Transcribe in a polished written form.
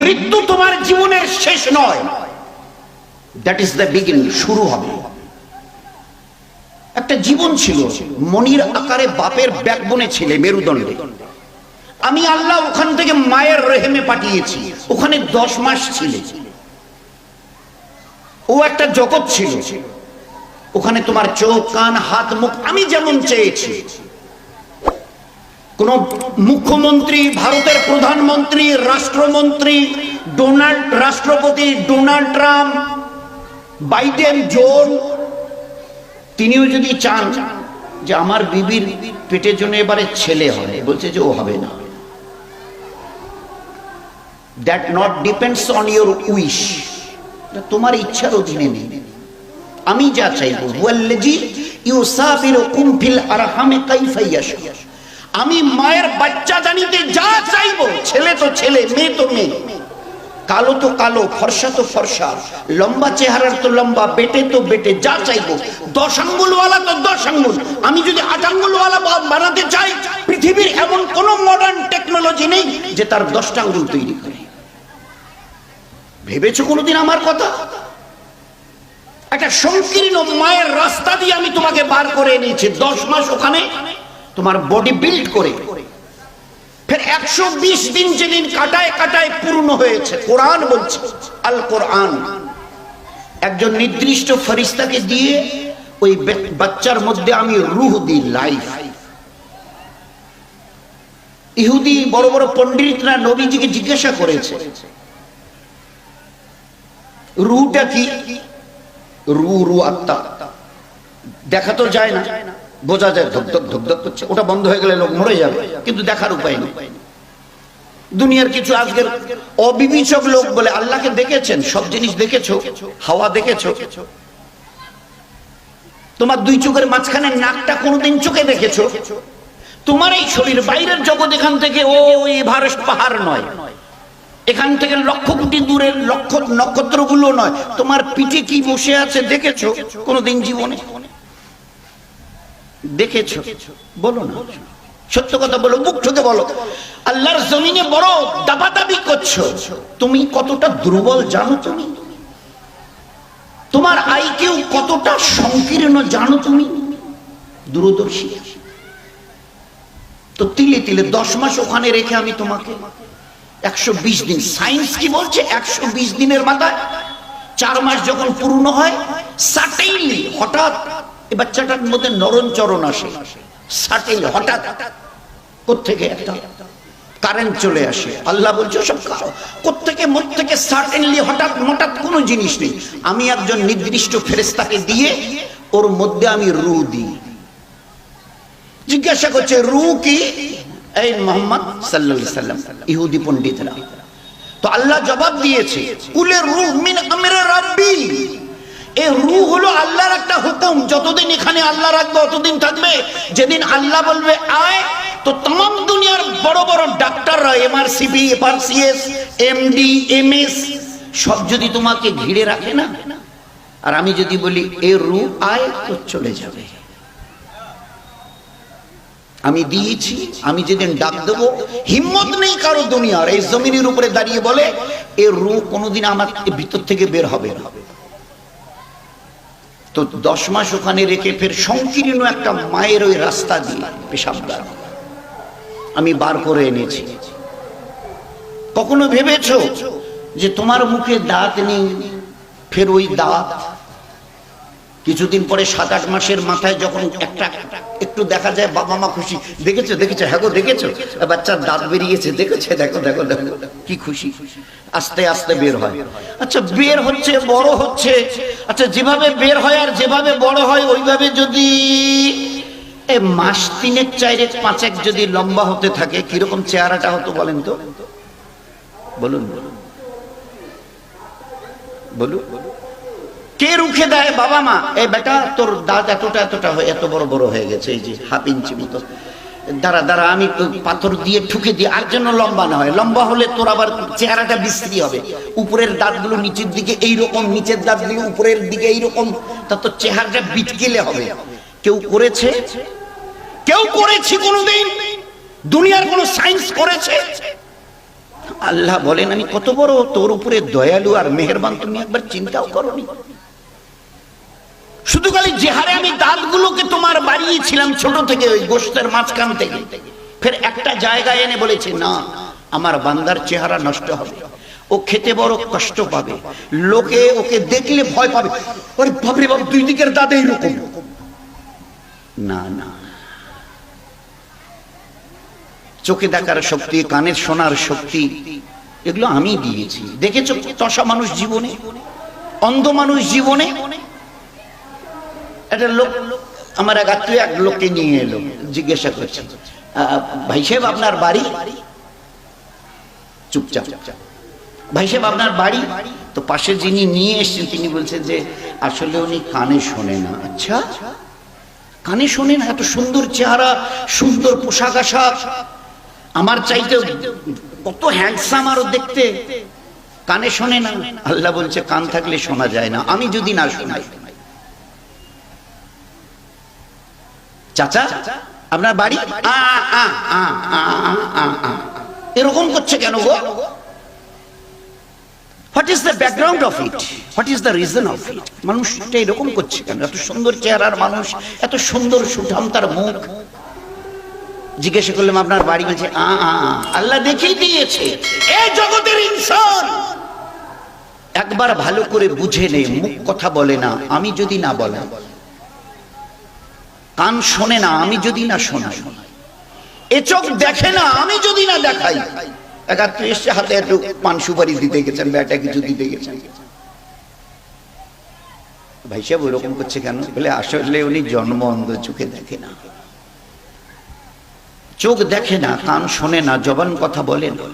মৃত্যু তোমার জীবনের শেষ নয়, দ্যাট ইজ দ্য বিগিনিং, শুরু হবে। একটা জীবন ছিল, মনির আকারে বাপের ব্যাকবোনে ছিলে, মেরুদণ্ডে। আমি আল্লাহ ওখান থেকে মায়ের রেহেমে পাঠিয়েছি, ওখানে 10 মাস ছিলে। ও একটা জগৎ ছিল, ওখানে তোমার চোখ, কান, হাত, মুখ আমি যেমন চেয়েছি। কোন মুখ্যমন্ত্রী, ভারতের প্রধানমন্ত্রী, রাষ্ট্রমন্ত্রী, রাষ্ট্রপতি ডোনাল্ড ট্রাম্প, বাইডেন, জোন, তিনিও যদি চান যে আমার বিবির পেটের জন্য এবারে ছেলে হয়, বলছে যে ও হবে না। That not depends on your wish, তোমার ইচ্ছার অধীনে নেই। আমি যা চাইবো, ওয়াল্লাযী ইউসাবিরুকুম ফিল আরহামে কাইফা ইয়াশা, আমি মায়ের বাচ্চা জানিতে যা চাইবো, ছেলে তো ছেলে, মেয়ে তো মেয়ে, কালো তো কালো, ফর্সা তো ফর্সা, লম্বা চেহারার তো লম্বা, বেটে তো বেটে, যা চাইবো। 10 আঙ্গুলওয়ালা তো 10 আঙ্গুল। আমি যদি 8 আঙ্গুলওয়ালা বানাতে চাই, পৃথিবীর এমন কোন মডার্ন টেকনোলজি নেই যে তার 10টা আঙ্গুল তৈরি করে। ভেবেছো কোনোদিন আমার কথা? একটা সংকীর্ণ মায়ের রাস্তা দিয়ে আমি তোমাকে বার করে এনেছি, 10 মাস ওখানে তোমার বডি বিল্ড করে, ফের 120 দিন যেদিন কাটায় কাটায় পূর্ণ হয়েছে। কোরআন বলছে, আল কোরআন, একজন নির্দিষ্ট ফেরেশতাকে দিয়ে ওই বাচ্চার মধ্যে আমি রূহ দিই, লাইফ। ইহুদি বড় বড় পণ্ডিতরা নবীজিকে জিজ্ঞাসা করেছে, রূহটা কি? রু আত্মা, দেখা তো যায় না, বোঝা যায় ধকধক ধকধক করছে, ওটা বন্ধ হয়ে গেলে লোক মরে যাবে, কিন্তু দেখার উপায় নেই। দুনিয়ার কিছু আজকের অবিবেচক লোক বলে আল্লাহকে দেখেছেন, সব জিনিস দেখেছো, হাওয়া দেখেছো, তোমার 2 চোখের মাঝখানে নাকটা কোনোদিন চোখে দেখেছো? তোমার এই শরীর, বাইরের জগৎ এখান থেকে ওই এভারেস্ট পাহাড় নয়, এখান থেকে লক্ষ কোটি দূরের লক্ষ নক্ষত্রগুলো নয়, তোমার পিঠে কি বসে আছে দেখেছো কোনোদিন জীবনে? দেখেছো? বলো না, সত্য কথা বলো, মুখ ঠুকে বলো। আল্লাহর জমিনে বড় দাবাদাবি করছো, তুমি কতটা দুর্বল জানো? তুমি তোমার আইকিউ কতটা সংকীর্ণ জানো? তুমি দূরদর্শী। তো তিলে তিলে 10 মাস ওখানে রেখে আমি তোমাকে 120 দিন, সায়েন্স কি বলছে 120 দিনের মাথায় 4 মাস যখন পূর্ণ হয়, সাডেনলি হঠাৎ এই বাচ্চাটার মধ্যে নরম চরণ আসে, সাডেনলি হঠাৎ কোত্থেকে একটা কারেন্ট চলে আসে। আল্লাহ বলছে সব কোত্থেকে থেকে সাডেনলি হঠাৎ হঠাৎ কোনো জিনিস নেই, আমি একজন নির্দিষ্ট ফেরেশতাকে দিয়ে ওর মধ্যে আমি রূহ দিই। জিজ্ঞাসা করছে রূহ কি? এই মুহাম্মদ সাল্লাল্লাহু আলাইহি সাল্লাম, ইহুদি পণ্ডিতরা। তো আল্লাহ জবাব দিয়েছে, কুলে রূহ মিন আমরি রাব্বি, এই রূহ হলো আল্লাহর একটা হুকুম, যতদিন এখানে আল্লাহ রাখবে ততদিন থাকবে। যেদিন আল্লাহ বলবে আয়, তো तमाम দুনিয়ার বড় বড় ডাক্তাররা, এমআরসিপি, এফআরসিএস, এমডি, এমএস সব যদি তোমাকে ঘিরে রাখে না, আর আমি যদি বলি এই রূহ আয়, তো চলে যাবে। আমি দিয়েছি, আমি যেদিন ডাক দেবো, হিম্মত নেই কারো দুনিয়ার এই জমিনের উপরে দাঁড়িয়ে বলে এর রূহ কোনোদিন আমার ভিতর থেকে বের হবে না। তো 10 মাস ওখানে রেখে ফের সংকীর্ণ একটা মায়ের ওই রাস্তা দিয়ে পেশাবদার আমি বার করে এনেছি। কখনো ভেবেছো যে তোমার মুখে দাঁত নেই, ফের ওই দাঁত কিছুদিন পরে 7-8 মাসের মাথায় যখন একটা একটু দেখা যায়, বাবা মা খুশি, দেখেছো দেখেছো, হ্যাঁ গো দেখেছো বাচ্চার দাঁত বেরিয়েছে, দেখেছো, দেখো দেখো দেখো, কি খুশি। আস্তে আস্তে বের হয়, আচ্ছা বের হচ্ছে, বড় হচ্ছে, আচ্ছা যেভাবে বের হয় আর যেভাবে বড় হয় ওইভাবে যদি মাস 3, 4, 5 যদি লম্বা হতে থাকে, কিরকম চেহারাটা হতো বলেন তো? বলুন বলুন বলুন। কে রুখে দেয়? বাবা মা, এই বেটা তোর দাঁত এতটা এতটা এত বড় বড় হয়ে গেছে, এই যে 1/2 ইঞ্চি মতো, দাঁড়া দাঁড়া আমি পাথর দিয়ে ঠুকে দিই, আর যেন লম্বা না হয়। লম্বা হলে তোর আবার চেহারাটা বিশ্রী হবে, উপরের দাঁতগুলো নিচের দিকে এইরকম, নিচের দাঁতগুলো উপরের দিকে এইরকম, তা তোর চেহারাটা বিটকেলে হবে। কেউ করেছে? কেউ করেছি কোনোদিন? দুনিয়ার কোন সায়েন্স করেছে? আল্লাহ বলেন আমি কত বড় তোর উপরে দয়ালু আর মেহেরবান, তুমি একবার চিন্তাও করনি। শুধু খালি যে হারে আমি দাঁতগুলোকে তোমার বাড়িয়েছিলাম ছোট থেকে ওই গোশতের মাঝখান থেকে, ফের একটা জায়গায় এনে বলেছে না আমার বান্দার চেহারা নষ্ট হবে, ও খেতে বড় কষ্ট পাবে, লোকে ওকে দেখলে ভয় পাবে, আরে বাপরে বাপ দুই দিকের দাঁত এইরকম। না না, চোখে দেখার শক্তি, কানের শোনার শক্তি, এগুলো আমি দিয়েছি। দেখেছো তসা মানুষ জীবনে, অন্ধ মানুষ জীবনে। একটা লোক আমার এক আত্মীয় এক লোককে নিয়ে এলো, জিজ্ঞাসা করছে ভাই সাহেব আপনার বাড়ি? চুপচাপ, ভাই সাহেব আপনার বাড়ি? তো পাশে যিনি নিয়ে এসছেন তিনি বলছেন যে আসলে উনি কানে শোনে না। আচ্ছা, কানে শোনে না? এত সুন্দর চেহারা, সুন্দর পোশাক আশাক, আমার চাইতে কত হ্যান্ডসাম আরো দেখতে, কানে শোনে না। আল্লাহ বলছে কান থাকলে শোনা যায় না, আমি যদি না শোনাই। চাচা আপনার বাড়ি? এরকম করছে কেন গো? What is the background of it, what is the reason of it? মানুষটা এরকম করছে কেন? এত সুন্দর চেহারার মানুষ, এত সুন্দর সুঠাম তার মুখ। জিজ্ঞাসা করলাম আপনার বাড়ি? বলছে আল্লাহ দেখিয়ে দিয়েছে। এই জগতের ইনসান একবার ভালো করে বুঝে নে, মুখ কথা বলে না আমি যদি না বলা, কান শোনে না আমি যদি না শোনাই, এ চোখ দেখে না আমি যদি না দেখাই। একাত্তর এসে হাতে একটু পান সুপারি দিতে গেছেন, ব্যাটা কিছু দিতে গেছেন। ভাই সাহেব ওইরকম করছে কেন? বলে আসলে উনি জন্ম অন্ধ, চোখে দেখে না, চোখ দেখে না, কান শোনে না, জবান কথা বলে না।